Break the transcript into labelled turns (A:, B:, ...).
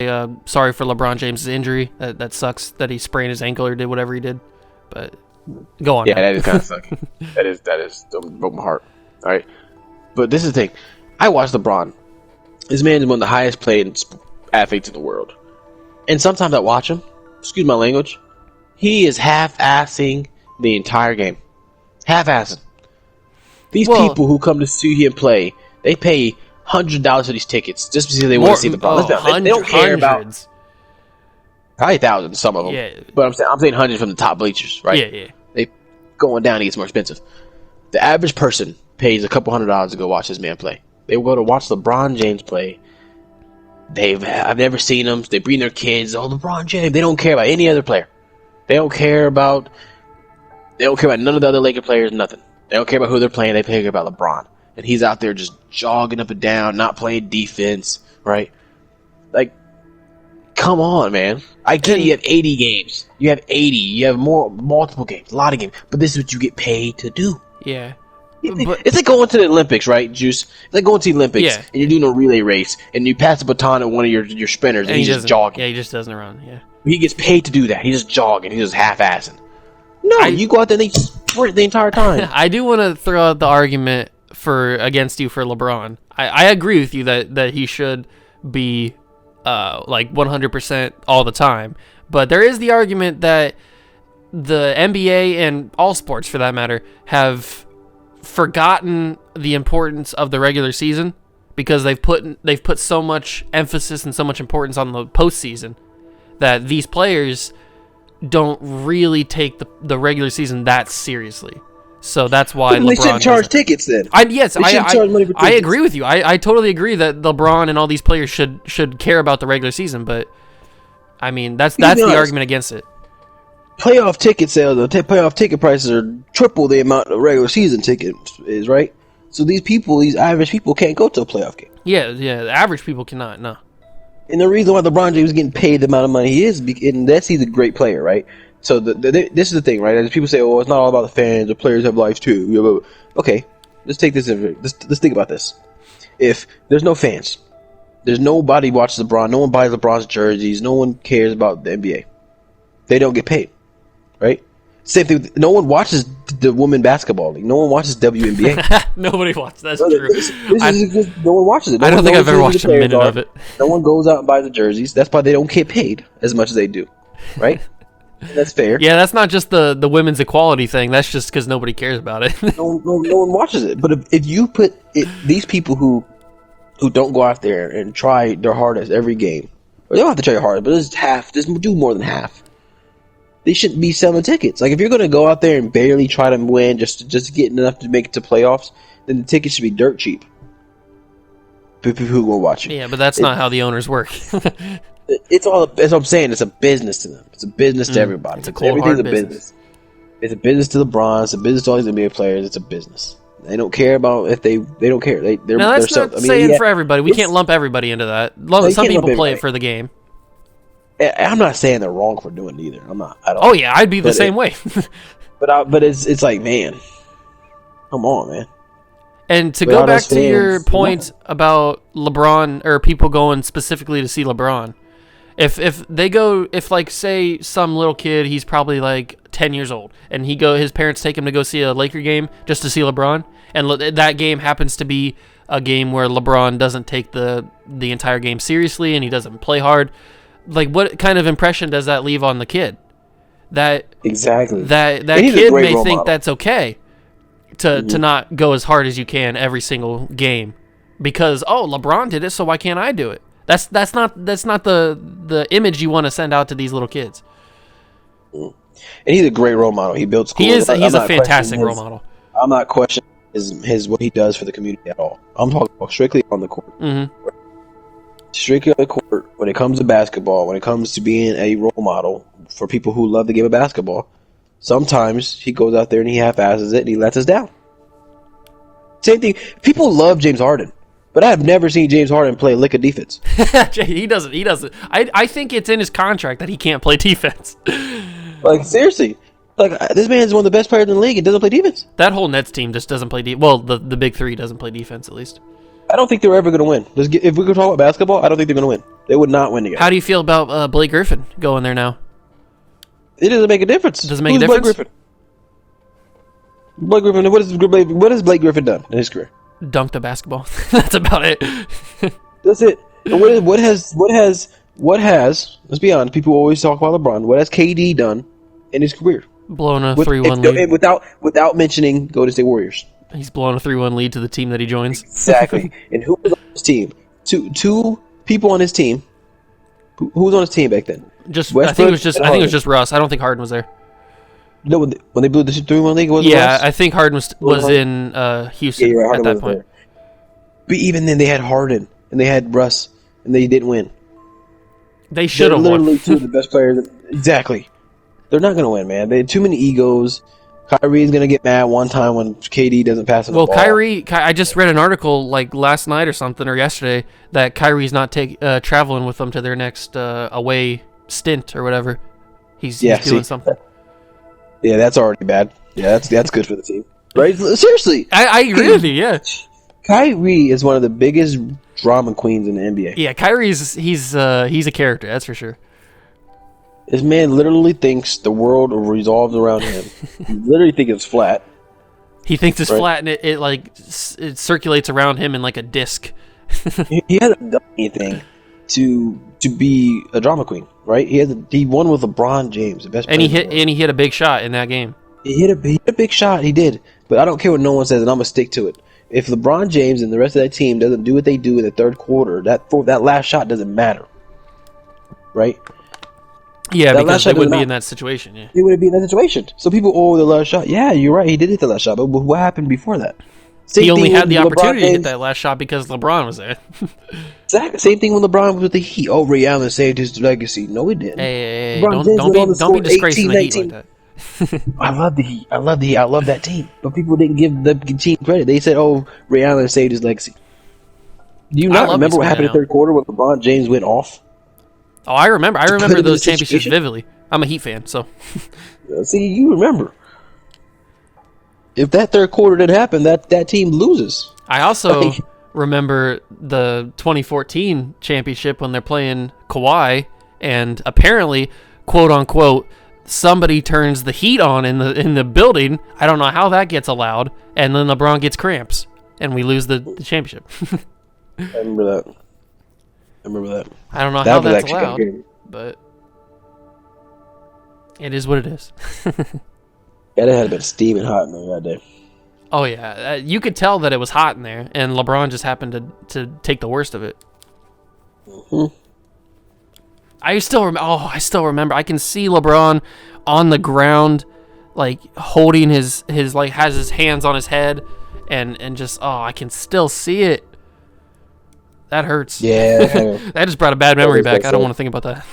A: sorry for LeBron James' injury. That sucks that he sprained his ankle or did whatever he did. But go on.
B: Yeah,
A: now.
B: that is kind of sucky. that is broke my heart. All right, but this is the thing. I watched LeBron. This man is one of the highest paid athletes in the world, and sometimes I watch him. Excuse my language. He is half-assing the entire game. Half-assing. These people who come to see him play, they pay $100 for these tickets just because they want to see LeBron. They don't care about probably thousands, some of them.
A: Yeah.
B: But I'm saying hundreds from the top bleachers, right?
A: Yeah.
B: They going down, it gets more expensive. The average person pays a couple $100s to go watch this man play. They will go to watch LeBron James play. I've never seen them. They bring their kids. Oh, LeBron James. They don't care about any other player. They don't care about none of the other Laker players. Nothing. They don't care about who they're playing. They care about LeBron, and he's out there just jogging up and down, not playing defense. Right? Like, come on, man. I get it. You have 80 games. You have 80. You have multiple games, a lot of games. But this is what you get paid to do.
A: Yeah.
B: It's like going to the Olympics, right, Juice? It's like going to the Olympics, and you're doing a relay race, and you pass the baton to one of your sprinters, and he's just jogging.
A: Yeah, he just doesn't run, yeah.
B: He gets paid to do that. He's just jogging. He's just half-assing. No, you go out there and they sprint the entire time.
A: I do want to throw out the argument against you for LeBron. I agree with you that he should be like 100% all the time, but there is the argument that the NBA and all sports, for that matter, have forgotten the importance of the regular season because they've put so much emphasis and so much importance on the postseason that these players don't really take the regular season that seriously. So that's why
B: LeBron shouldn't charge tickets then.
A: I agree with you. I totally agree that LeBron and all these players should care about the regular season, but I mean that's the argument against it.
B: Playoff ticket sales, playoff ticket prices are triple the amount of regular season tickets is, right? So these average people can't go to a playoff game.
A: Yeah, the average people cannot, no.
B: And the reason why LeBron James is getting paid the amount of money he is, and he's a great player, right? So this is the thing, right? As people say, oh, it's not all about the fans. The players have lives too. Okay, let's take this. Let's think about this. If there's no fans, there's nobody watches LeBron. No one buys LeBron's jerseys. No one cares about the NBA. They don't get paid. Right? Same thing. No one watches the women basketball league. No one watches WNBA.
A: Nobody watches. That's true.
B: No one watches it.
A: I don't think I've ever watched a minute of it.
B: No one goes out and buys the jerseys. That's why they don't get paid as much as they do. Right? That's fair.
A: Yeah, that's not just the women's equality thing. That's just because nobody cares about it.
B: no one watches it. But if you put these people who don't go out there and try their hardest every game, or they don't have to try your hardest, but just do more than half. They shouldn't be selling tickets. Like, if you're going to go out there and barely try to win just to get enough to make it to playoffs, then the tickets should be dirt cheap. People who will watch it.
A: Yeah, but that's not how the owners work.
B: That's what I'm saying. It's a business to them. It's a business to everybody.
A: It's a cold, hard business.
B: It's a business to LeBron. It's a business to all these NBA players. It's a business. They don't care about if they don't care. They're
A: that's not saying for everybody. We can't lump everybody into that. Some people play it for the game.
B: I'm not saying they're wrong for doing it either. I'm not at all.
A: Oh yeah, I'd be the same way.
B: but it's like, man, come on, man.
A: And to go back to your point about LeBron or people going specifically to see LeBron, if like say some little kid, he's probably like 10 years old, and his parents take him to go see a Laker game just to see LeBron, and that game happens to be a game where LeBron doesn't take the entire game seriously and he doesn't play hard. Like, what kind of impression does that leave on the kid?
B: Exactly.
A: That kid may think that's okay to not go as hard as you can every single game because LeBron did it, so why can't I do it? That's not the image you want to send out to these little kids.
B: And he's a great role model. He built schools.
A: He's a fantastic role model.
B: I'm not questioning his what he does for the community at all. I'm talking about strictly on the court.
A: Mm-hmm.
B: Strictly on the court, when it comes to basketball, when it comes to being a role model for people who love the game of basketball, sometimes he goes out there and he half-asses it and he lets us down. Same thing. People love James Harden, but I have never seen James Harden play a lick of defense.
A: He doesn't. I think it's in his contract that he can't play defense.
B: Like, seriously. Like, this man is one of the best players in the league and doesn't play defense.
A: That whole Nets team just doesn't play defense. Well, the big three doesn't play defense, at least.
B: I don't think they're ever going to win. If we could talk about basketball, I don't think they're going to win. They would not win together.
A: How do you feel about Blake Griffin going there now?
B: It doesn't make a difference.
A: Does it make a difference?
B: Blake Griffin? Blake Griffin. What has Blake Griffin done in his career?
A: Dunked a basketball. That's about it.
B: That's it. And what has? Let's be honest. People always talk about LeBron. What has KD done in his career?
A: Blown a 3-1 lead.
B: Without mentioning Golden State Warriors.
A: He's blown a 3-1 lead to the team that he joins.
B: Exactly. And who was on his team? Two people on his team. Who was on his team back then?
A: I think it was just Russ. I don't think Harden was there.
B: No, when they blew the 3-1 league, was
A: Russ? I think Harden was in Houston at that point. There.
B: But even then, they had Harden and they had Russ, and they didn't win.
A: They should have won.
B: Literally two of the best players. Exactly. They're not going to win, man. They had too many egos. Kyrie's going to get mad one time when KD doesn't pass him the ball.
A: Kyrie, I just read an article like last night or something, or yesterday, that Kyrie's not traveling with them to their next away stint or whatever. He's doing something.
B: Yeah, that's already bad. Yeah, that's good for the team. Right? Seriously.
A: I agree with you, yeah.
B: Kyrie is one of the biggest drama queens in the NBA.
A: Yeah, Kyrie's he's a character, that's for sure.
B: This man literally thinks the world revolves around him. He literally thinks it's flat.
A: He thinks it's flat, and it circulates around him in like a disc.
B: He hasn't done anything to be a drama queen, right? He won with LeBron James, the best player.
A: And he hit a big shot in that game.
B: He hit a big shot. He did, but I don't care what no one says, and I'm gonna stick to it. If LeBron James and the rest of that team doesn't do what they do in the third quarter, that last shot doesn't matter, right?
A: Yeah, because they wouldn't be in that situation. Yeah,
B: they wouldn't be in that situation. So people, the last shot. Yeah, you're right. He did hit the last shot, but what happened before that?
A: He only had the opportunity to hit that last shot because LeBron was there.
B: Exactly. Same thing when LeBron was with the Heat. Oh, Ray Allen saved his legacy. No, he didn't.
A: Hey, don't be disgracing the Heat like that.
B: I love the Heat. I love that team. But people didn't give the team credit. They said, "Oh, Ray Allen saved his legacy." Do you not remember what happened in the third quarter when LeBron James went off?
A: Oh, I remember. I remember those championships vividly. I'm a Heat fan, so.
B: See, you remember. If that third quarter didn't happen, that team loses.
A: I also remember the 2014 championship when they're playing Kawhi, and apparently, quote unquote, somebody turns the heat on in the building. I don't know how that gets allowed, and then LeBron gets cramps, and we lose the championship.
B: I remember that.
A: I don't know how that's allowed, but it is what it is.
B: Yeah, it had been steaming hot in there that day.
A: Oh yeah, you could tell that it was hot in there, and LeBron just happened to take the worst of it.
B: Mm-hmm.
A: I still remember. I can see LeBron on the ground, like holding his like has his hands on his head, and just I can still see it. That hurts.
B: Yeah,
A: that just brought a bad memory back. I don't want to think about that.